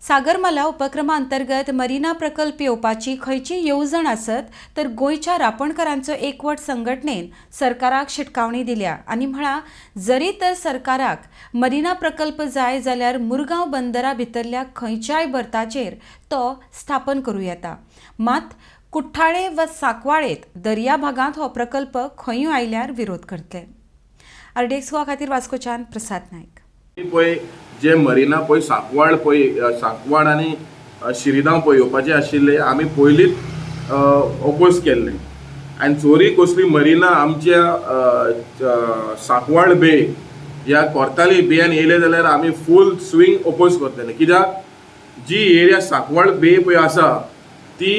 सागरमाला उपक्रमा अंतर्गत मरीना प्रकल्प येवपाची खंयची येवजण आसत तर गोंयच्या रापणकारांचो एकवट संघटनेन सरकाराक शिटकावणी दिल्या आनी म्हळा जरी तर सरकाराक मरीना प्रकल्प जाय जाल्यार मुरगांव बंदरा भितरल्या खंयच्याय बर्ताचेर तो स्थापन करूं येता। मात कुठ्ठाळे व सांकवाळेत दर्या भागांत हो प्रकल्प खंयूय आयल्यार विरोध करतले। आरडीएक्स गोवा खातीर वास्कोच्यान प्रसाद नायक। जे मरीना पळय सांकवाळ आनी शिरीगांव पळय येवपाचे आशिल्ले आमी पयलींच ऑपोज केल्ले आनी चोरी कसली मरीना आमच्या सांकवाळ बे ह्या कोर्ताली बेन येयले जाल्यार आमी फूल स्विंग ऑपोज करतले। कित्याक जी एरिया सांकवाळ बे पळय आसा ती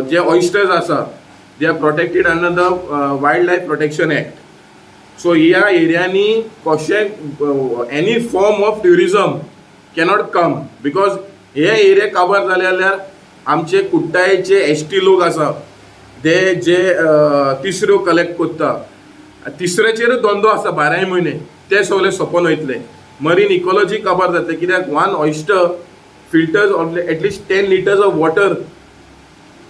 जे ऑयस्टर्स आसा they are protected under the wild life protection act. So ह्या एरियांनी कशें any form of tourism cannot come because हे एरिया काबार जाले जाल्यार आमचे कुट्टायेचे एसटी लोक आसा ते जे तिसऱ्यो कलेक्ट करता तिसऱ्याचेर धंदो आसा 12 म्हयने ते सगळे सोंपोन वयतले। मरीन इकॉलॉजी काबार जातले कित्याक one oyster filters at least 10 litres of water.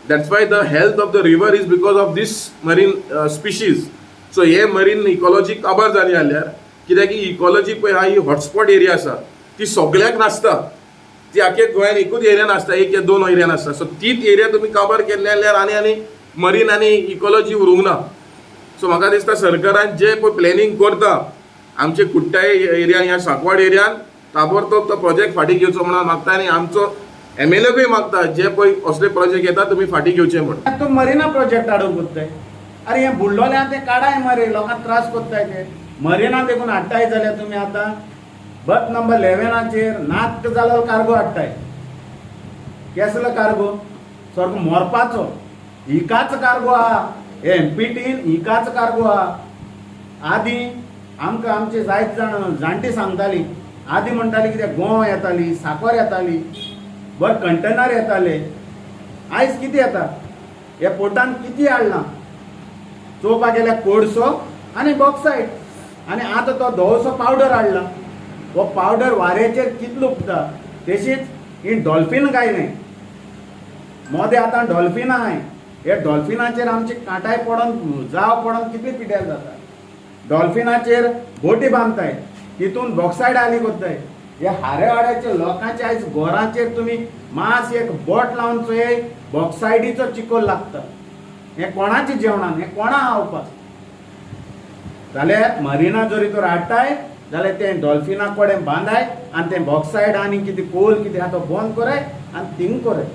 That's why the health of the river is because of these marine species. So हे मरीन इकॉलॉजी काबार जाली जाल्यार कित्याक ही इकॉलॉजी पळय हा ही हॉटस्पॉट एरिया आसा ती सगळ्याक नासता, ती आख्या गोंयान एकूच एरिया नासता, एक या दोन एरियान आसता। सो तीच एरिया तुमी काबार केल्ले जाल्यार आनी मरीन आनी इकॉलॉजी उरूंक ना। सो म्हाका दिसता सरकारान जे पळय प्लॅनिंग करता आमचे कुट्टाय एरियान ह्या सांकवाळ एरियान ताबडतोब तो प्रोजेक्ट फाटीं घेवचो म्हणून मागता आनी आमचो MLAकूय मागता जे पळय असले प्रोजेक्ट येता तुमी फाटीं घेवचे म्हणून। तो मरीना प्रोजेक्ट हाडूंक कोत्ताय अरे हे बुडलोल्या ते काढाय मरे लोकांक त्रास कोत्ताय ते मरीना देखून हाडटाय जाल्यार तुमी आतां बर्थ नंबर 11चेर नात जाल्यार कार्गो हाडटाय। केसलो कार्गो सारको मोरपाचो हिकाच कार्गो आहा, हे MPTन हिकाच कार्गो आहा। आदीं आमकां आमचे जायत जाण जाणटी सांगताली आदीं म्हणटाली कितें गोवा येताली साकर येताली बर कंटेनर येताले। आयज कितें येता हे पोर्टान कितें हाडलां चोवपाक गेल्यार कोळसो आनी बॉक्सायट आनी आतां तो धवोसो पावडर हाडला। हो पावडर वाऱ्याचेर कितलो उगता तशीच ही डॉल्फीन गायले मोदे आतां डॉल्फिनां आहाय हे डॉल्फिनाचेर आमचे कांटाय पडोन जाव पडोन कितली पिड्यार जाता। डॉल्फिनाचेर बोटी बांदताय तितून बॉक्सायड आली कोत्ताय। हे हारेवाड्याचे लोकांचे आयज घराचेर तुमी मास एक बोट लावन चोय बॉक्सायडीचो चिकोल लागता। हे कोणाचे जेवणान हे कोणा आवपास जाल्यार मरीना जरी तर हाडटाय जाल्यार ते डॉल्फिना कडेन बांदाय आनी ते बॉक्सायड आनी कितें कोल कितें आहा तो बंद कराय आनी थिंग कराय।